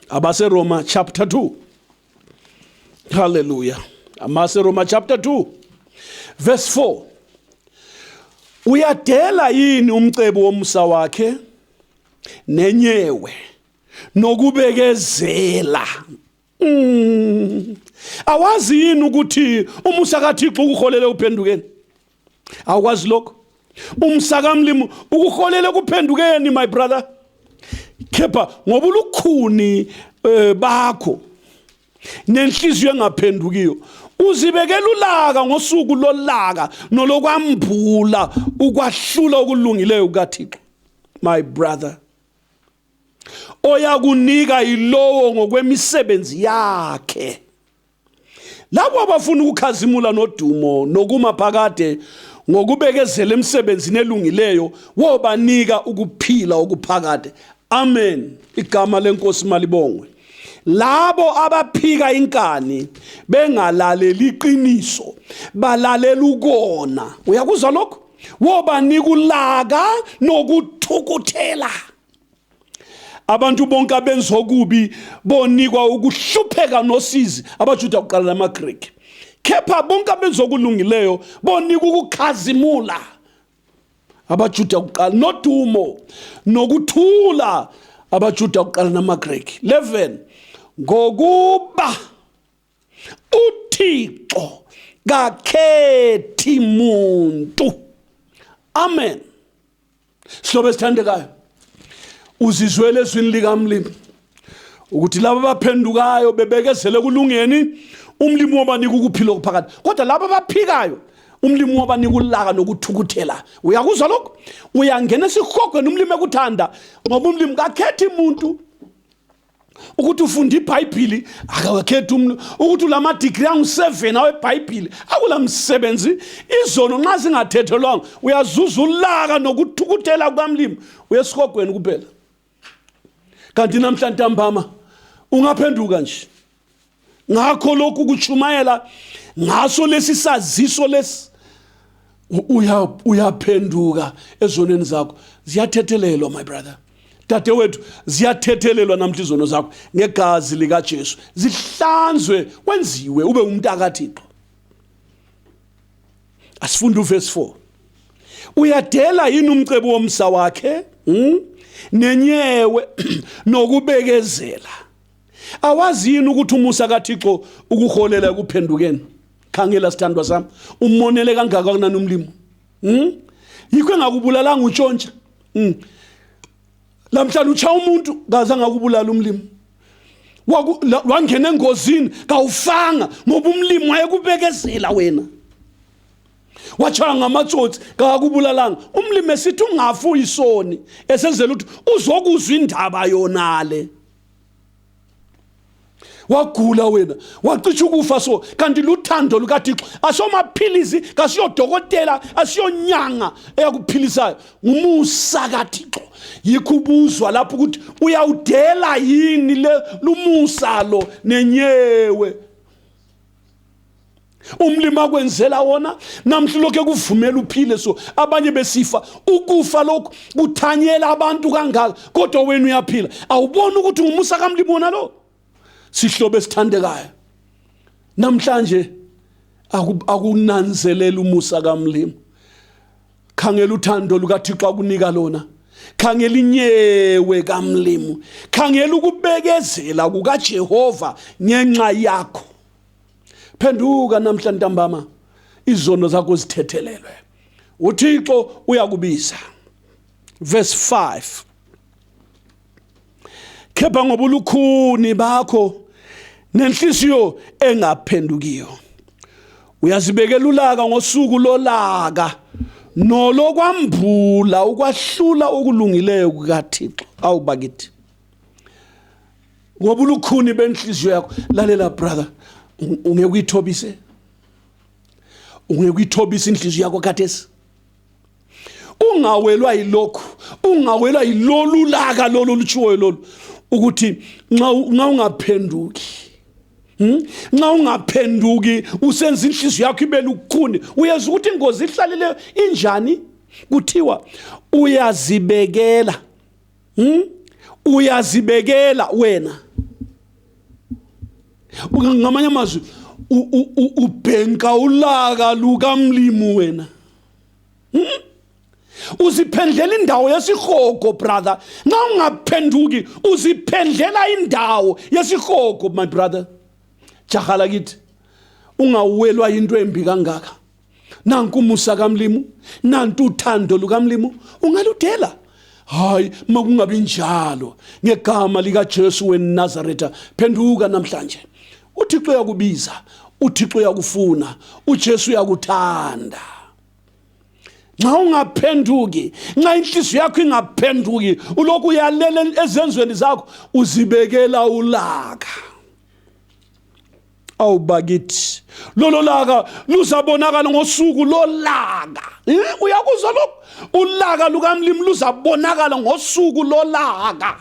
Abaseroma chapter 2. Hallelujah. Abaseroma chapter 2 verse 4. Uyadela yini umcebo womusa wakhe nenyewe nokubekezela. Awazi yini ukuthi umusa kaThixo ukuholele uphendukeni? Awukwazi lokho? Umsa kaMlimo ukuholele kuphendukeni, my brother. Kepha ngoba ulukhuni bakho nenhliziyo engaphendukiyo uzibekela ulaka ngosuku lolaka nolokwambula ukwahlula okulungileyo kukaThixo, my brother. Oyakunika ilowo ngokwemisebenzi yakhe. Labo abafuna ukukhazimula nodumo nokuma phakade ngokubekezela emsebenzini elungileyo wobanika ukuphila okuphakade. Amen. Igama lenkosi malibongwe. Labo abaphika inkani bengalaleli iqiniso balalela ukona. Uyakuzwa lokho? Wobanika ulaka nokuthukuthela. Abantu bonke abenza okubi bonikwa ukuhlupheka nosizi. AbaJuda kuqala namaGreki. Kepha bonke abenza okulungileyo bonika ukukhazimula. AbaJuda kuqala nodumo nokuthula. AbaJuda kuqala namaGreki. 11. Ngokuba uThixo kakhethi muntu. Amen. Sihlobo esithandekayo, uzizwele ezwini likaMlimo ukuthi laba abaphendukayo bebekezele kulungeni umlimo wobanika ukuphila okuphakade. Kodwa laba abaphikayo umlimo wobanika ulaka nokuthukuthela. Uyakuzwa lokho? Uyangena esihogweni umlimo ekuthanda ngoba umlimo kakhethi umuntu. Ukuthi ufunda iBhayibheli akakhethi umuntu. Ukuthi ulama degree angu7 awe iBhayibheli akula msebenzi. Izono nxa zingathethelwanga uyazuza ulaka nokuthukuthela kukaMlimo uyesihogweni kuphela. Kanti namhlanje ntambama ungaphenduka nje. Ngakho lokhu kuchumayela ngaso lesi saziso lesi uyaphenduka ezonweni zakho. Ziyathethelelwa, my brother. Dadewethu ziyathethelelwa namhla izono zakho ngegazi lika Jesu. Zihlanzwe wenziwe ube umuntu akaThixo. Asifunda uverse 4. Uyadela yini umcebo womsa wakhe? Nenyewe nokubekezela. Awazi yini ukuthi umusa kaThixo ukuholela ekuphendukeni? Khangela sithandwa sami, umonele kangaka kunani umlimo. Yikho engakubulalanga utshontsha. Lamhlanje ucha umuntu ngaze ngakubulala umlimo. Wangena engozini kawufanga ngoba umlimo wayekubekezela wena. Wachaya ngamatsotsi kakubulalanga. Umlimo esithi ungafu uyisoni esenzela ukuthi uzokuzwa indaba yonale. Wagula wena wacisha ukufa so kanti luthando lukaThixo asomaphilizi kasiyodokotela asiyonyanga eyakuphilisayo ngumusa kaThixo. Yikubuzwa lapho ukuthi uyawudela yini le lumusa lo nenyewe umlima kwenzela wona namhla lokho kuvumela uphile so abanye besifa ukufa lokho kuthanyela abantu kangaka kodwa wena uyaphila awubona ukuthi ngumusa kaMlimo wona lo. Sihlobo esithandekayo namhlanje akunanzelela umusa kaMlimo. Khangela uthando lukaThixo akunika lona. Khangela inyewe kaMlimo. Khangela ukubekezela kukaJehova ngenxa yakho. Phenduka namhlanje ntambama, izono zakho zithethelelwe. uThixo uyakubiza. Verse 5. Khepha ngobulukhuni bakho nenhliziyo engaphendukiyo. Uyazibekela ulaka ngosuku lolaka nolokwambula ukwahlula okulungileyo kukaThixo. Awubakithi. Ngobulukhuni benhliziyo yakho. Lalela brother, ungeke uyithobise. Ungeke uyithobise inhliziyo yakho khathesi. Ungawelwa yilokhu, ungawelwa yilolu laka lolu lutshiwo lolu ukuthi nxa ungaphenduki. Nxa ungaphenduki usenza inhliziyo yakho ibe lukhuni, uyeza ukuthi ingozi ihlalile injani? Kuthiwa uyazibekela. Uyazibekela wena. Ngamanye amazwi ubhenka ulaka lukaMlimo wena. Uziphendlela indawo yesihogo brother. Nxa ungaphenduki uziphendlela indawo yesihogo my brother. Jahala kithi ungawelwa into embi kangaka. Nanku umusa kaMlimo, nantu uthando lukaMlimo, ungaludela. Hayi makungabi njalo ngegama lika Jesu weNazaretha. Phenduka namhlanje. uThixo uyakubiza, uThixo uyakufuna, uJesu uyakuthanda. Nxa ungaphenduki, nxa inhliziyo yakho ingaphenduki, ulokhu uyalela ezenzweni zakho, uzibekela ulaka. Awubakithi lolo laka luzabonakala ngosuku lolaka. Uyakuzwa lokho? Ulaka lukaMlimo luzabonakala ngosuku lolaka.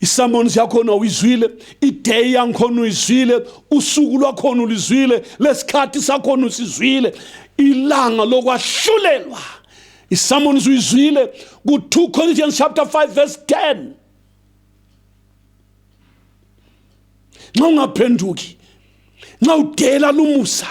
Isummons yakhona uyizwile, iday yakhona uyizwile, usuku lwakhona ulizwile, lesikhathi sakhona usizwile, ilanga lokwahlulelwa. Isummons uyizwile ku 2 Corinthians chapter 5 verse 10. Nxa ungaphenduki, nxa udela lumusa,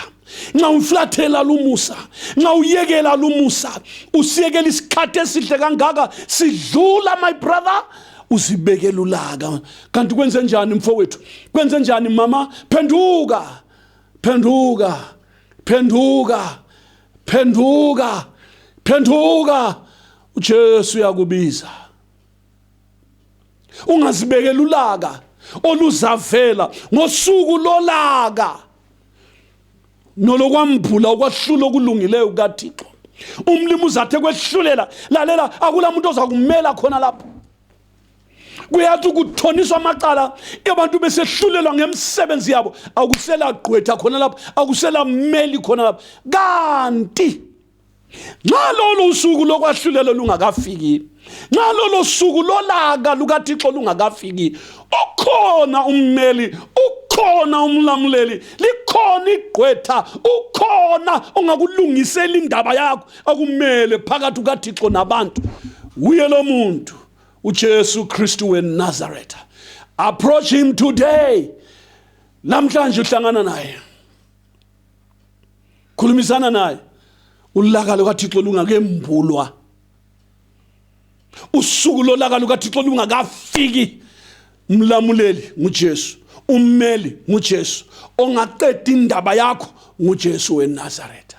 nxa uflathela lumusa, nxa uyekela lumusa, usiyekela isikhathi esihle kangaka sidlula my brother, uzibekela ulaka. Kanti kwenze njani mfowethu? Kwenze njani mama? Phenduka. Phenduka. Phenduka. Phenduka. Phenduka. uJesu uyakubiza. Ungazibekela ulaka oluzavela ngosuku lolaka nolokwambula ukwahlula okulungileyo kukaThixo. Umlimo uzathe kwehlulela. Lalela, akula muntu ozakumela khona lapho. Kuyathi ukuthoniswa amacala abantu besehlulelwa ngemsebenzi yabo, akusela gqwetha khona lapho, akusela mmeli khona lapho. Kanti nxa lolo usuku lokwahlulela lungakafiki, nxa lolo suku lolaka lukaThixo lungakafiki, ukhona ummeli, ukhona umlamuleli, likhona igqwetha, ukhona ongakulungisela indaba yakho akumele phakathi kukaThixo nabantu. Uye lo muntu uJesu Kristu weNazaretha. Approach him today. Namhlanje uhlangana naye, khulumisana naye. Ulaka lukaThixo lungakembulwa, usuku lolaka lukaThixo lungakafiki, mlamuleli nguJesu, ummeli nguJesu, ongaqeda indaba yakho nguJesu weNazaretha.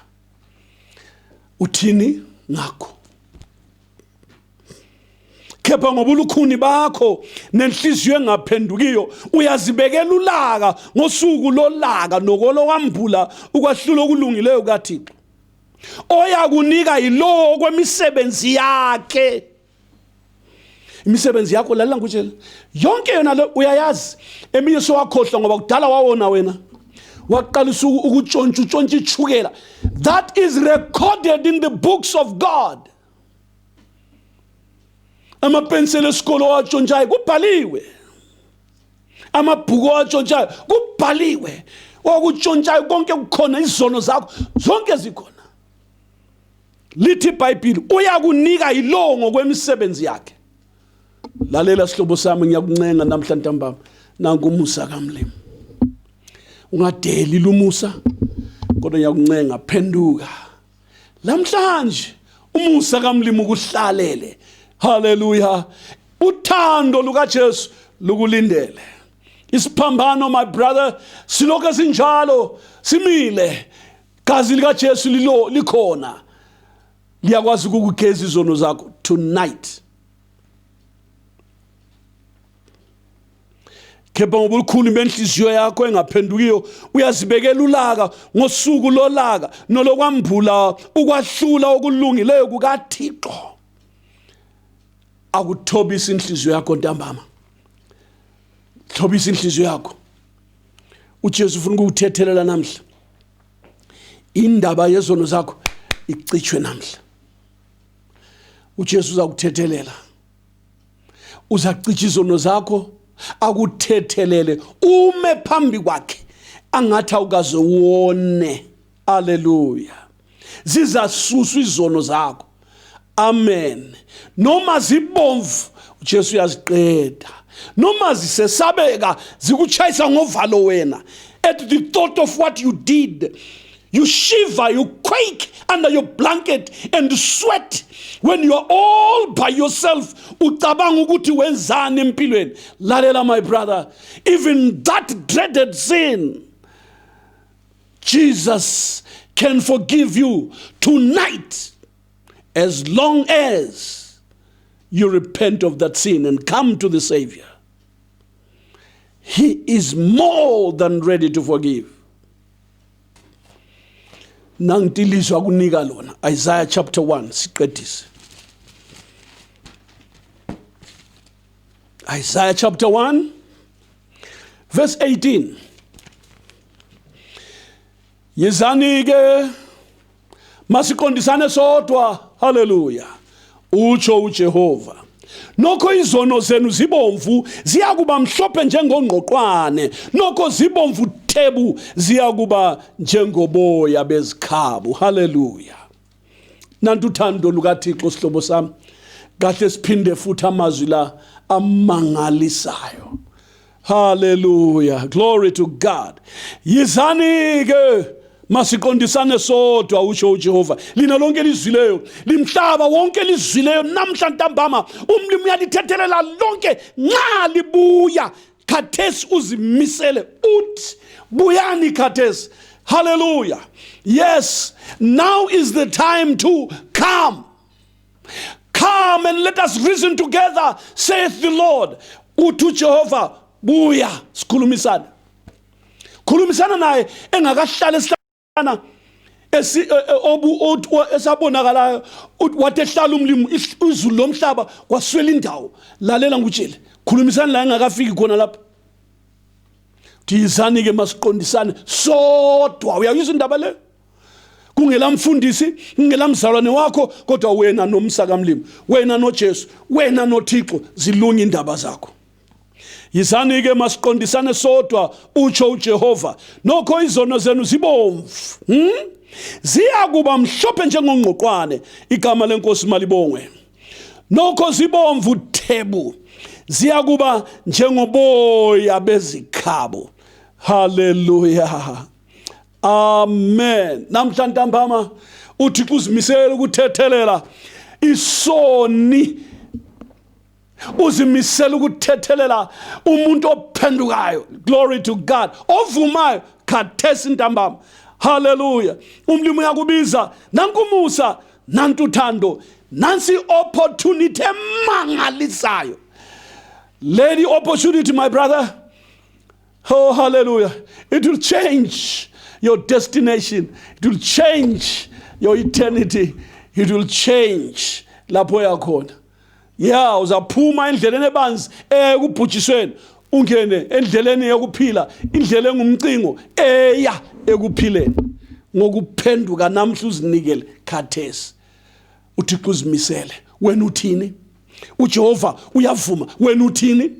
Uthini ngakho? Khepha ngobulukhuni bakho nenhliziyo engaphendukiyo, uyazibekela ulaka ngosuku lolaka nokolokwambula ukwahlula okulungileyo kukaThixo. Oyakunika yilo kwemisebenzi yakhe. Imisebenzi yakho lalela ngikutshela, yonke yona le uyayazi. Eminye sowakhohlwa ngoba kudala wawona wena waqalisa ukutshontsha ichukela. That is recorded in the books of God. Amapensela esikolo watshontshayo kubhaliwe, amabhuku watshontshayo kubhaliwe, wakutshontshayo konke kukhona, izono zakho zonke zikhona. Lithi iBhayibheli uyakunika yilo ngokwemisebenzi yakhe. Lalela sihlobo sami, ngiyakuncenga namhlanje ntambama, nanku umusa kaMlimi. Ungadeli lumusa kodwa ngiyakuncenga phenduka. Lamhlanje umusa kaMlimi ukuhlalele. Hallelujah. Uthando lukaJesu lukulindele. Isiphambano my brother silokho sinjalo simile. Gazi likaJesu likhona. Liyakwazi ukugeza izono zakho tonight. Khepha ngobukhulu benhliziyo yakho engaphendukiyo uyazibekela ulaka ngosuku lolaka nolokwambula ukwahlula okulungileyo kukaThixo. Akuthobisa inhliziyo yakho ntambama. Thobisa inhliziyo yakho. uJesu ufuna ukuthethelela namhla. Indaba yezono zakho icitshwe namhla. uJesu uzakuthethelela. Uzacitsha izono zakho akuthethelele ume phambi kwakhe angathi awukaze uwone. Hallelujah. Zizasuswa izono zakho. Amen. Noma zibomvu uJesu uyaziqeda. Noma zisesabeka zikuchayisa ngovalo wena. At the thought of what you did, you shiver, you quake under your blanket and sweat when you are all by yourself. Ucabanga ukuthi wenzani empilweni. Lalela my brother, even that dreaded sin, Jesus can forgive you tonight as long as you repent of that sin and come to the Savior. He is more than ready to forgive. Nangtilizwa kunika lona. Isaiah chapter 1 siqedise. Isaiah chapter 1 verse 18. Yezani ke masiqondisane sodwa. Hallelujah. Utsho uJehova. Nokho izono zenu zibomvu ziyakuba mhlophe njengongqoqwane. Nokho zibomvu thebu ziyakuba njengoboya bezikhabu. Hallelujah. Nantu uthando lukaThixo sihlobo sami. Kahle siphinde futhi amazwi la amangalisayo. Hallelujah. Glory to God. Yizani ke masiqondisane sodwa utsho uJehova. Lina lonke lizwileyo, limhlaba wonke lizwileyo namhla ntambama umlimi uyalithethelela lonke nxa libuya khathesi uzimisele uthi buyani khathesi. Hallelujah. Yes, now is the time to come. Come and let us reason together, saith the Lord. Uthi uJehova buya sikhulumisana. Khulumisana naye engakahlala esihlana esabonakalayo watehlala umlimi izulu lomhlaba kwaswela indawo. Lalela ngutshele. Khulumisana la engakafiki khona lapha. Dizani ke masiqondisane sodwa. Uyayizwa indaba le? Kungela mfundisi, kungela mzalwane wakho kodwa wena nomsa kaMlimi, wena noJesu, wena noThixo zilunga indaba zakho. Yizani ke masiqondisane sodwa utsho uJehova. Nokho izono zenu zibomvu. Ziyakuba mhlophe njengongqoqwane. Igama lenkosi malibongwe. Nokho zibomvu thebu ziyakuba njengoboya bezikhabo. Hallelujah. Amen. Namhla ntambama uThixo uzimisele ukuthethelela isoni. Uzimisele ukuthethelela umuntu ophendukayo. Glory to God. Ovumayo khathesi ntambama. Hallelujah. Umlimi uyakubiza nankumusa nantu uthando. Nansi opportunity emangalisayo. Lady opportunity my brother. Oh hallelujah. It will change your destination. It will change your eternity. It will change lapho yakhona. Yeah, uzaphuma endleleni ebanzi ekubhujisweni ungene endleleni yokuphila, indlela engumcingo eya ekuphileni. Ngokuphenduka namhla uzinikele khathesi. uThixo uzimisele. Wena uthini? uJehova uyavuma. Wena uthini?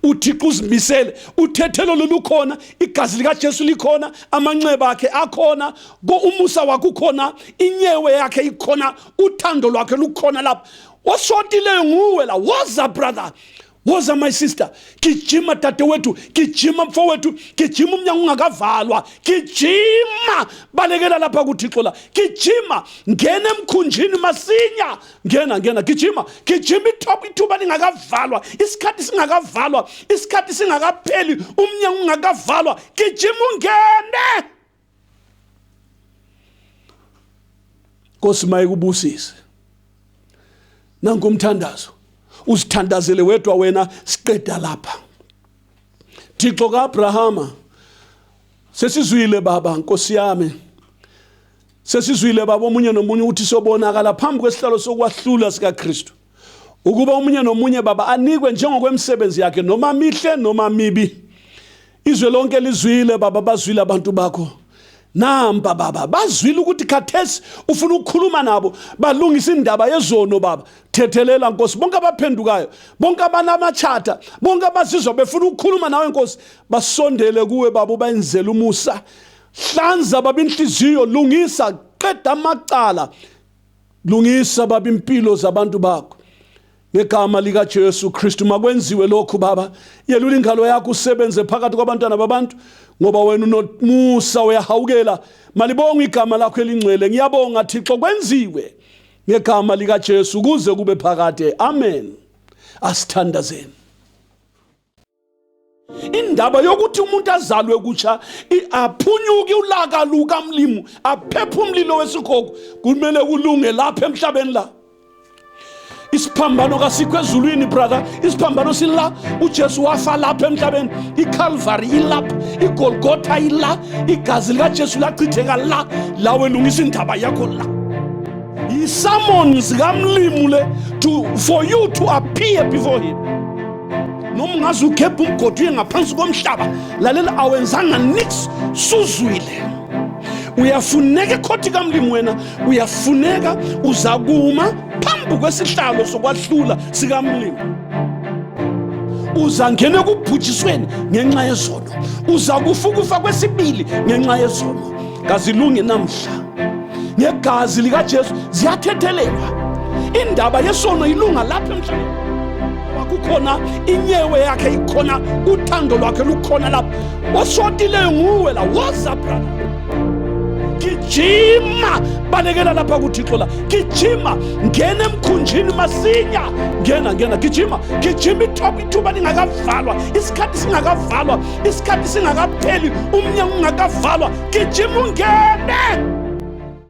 uThixo uzimisele. Uthethelo lolukhona, igazi likaJesu likhona, amanxeba akhe akhona, umusa wakhe ukhona, inyewe yakhe ikhona, uthando lwakhe lukhona lapha. Washotileyo nguwe la. Woza brother. Woza my sister, gijima dadewethu, gijima mfowethu, gijima umnyango ungakavalwa, gijima balekela lapha kuThixo la, gijima ngena emkhunjini masinya, ngena gijima ithuba lingakavalwa, isikhathi singakavalwa, isikhathi singakapheli, umnyango ungakavalwa, gijima ungene. Nkosi mayikubusise. Nanku umthandazo. Usithandazele wedwa wena, siqeda lapha. Thixo kaAbrahama, sesizwile baba, Nkosi yami. Sesizwile baba omunye nomunye uthi sobonakala phambi kwesihlalo sokwahlula sikaKristu. Ukuba omunye nomunye baba anikwe njengokwemsebenzi yakhe, noma mihle noma mibi. Izwe lonke lizwile baba, bazwile abantu bakho. Namba baba, bazwile ukuthi khathesi ufuna ukukhuluma nabo, balungisa indaba yezono baba. Thethelela Nkosi, bonke abaphendukayo, bonke abanamachata, bonke abazizwa befuna ukukhuluma nawe Nkosi, basondele kuwe baba, ubayenzele umusa. Hlanza baba inhliziyo, lungisa, qeda amacala. Lungisa baba impilo zabantu bakho. Ngegama lika Jesu Kristu makwenziwe lokhu baba. Yelula ingalo yakho usebenze phakathi kwabantwana babantu, ngoba wena unomusa uyahawukela. Malibonga igama lakho elingcwele. Ngiyabonga Thixo, kwenziwe ngegama lika Jesu kuze kube phakade. Amen. Asithandazeni. Indaba yokuthi umuntu azalwe kutsha, aphunyuke ulaka lukaMlimu, aphephe umlilo wesikhoko, kumele kulunge lapha emhlabeni la. Isiphambano kasikho ezulwini brother, isiphambano sila. uJesu wafa lapha emhlabeni, iCalvary ilapha, iGolgotha ila, igazi likaJesu lachitheka la wena ungisa indaba yakho la. Yi-summons kaMlimu le for you to appear before him. Noma ungaze ukhephe umgodi uye ngaphansi komhlaba, lalela awenzanga nix, suzwile. Uyafuneka ekhothi kaMlimu wena, uyafuneka uzakuma phambi kwesihlalo sokwahlula sikaMlimu. Uzangena kubhujisweni ngenxa yezono, uzakufa kwesibili ngenxa yezono. Kazilunge namhla ngegazi likaJesu ziyathethelelwa. Indaba yesono ilunga lapha emhlabeni. Kukhona inyewe yakhe ikhona, uthando lwakhe lukhona lapha. Osotileyo nguwe la, woza brother. Gijima balekela lapha kuThixo la, gijima ngena emkhunjini masinya, ngena gijima ithuba lingakavalwa, isikhathi singakavalwa, isikhathi singakapheli, umnyango ungakavalwa, gijima ungene.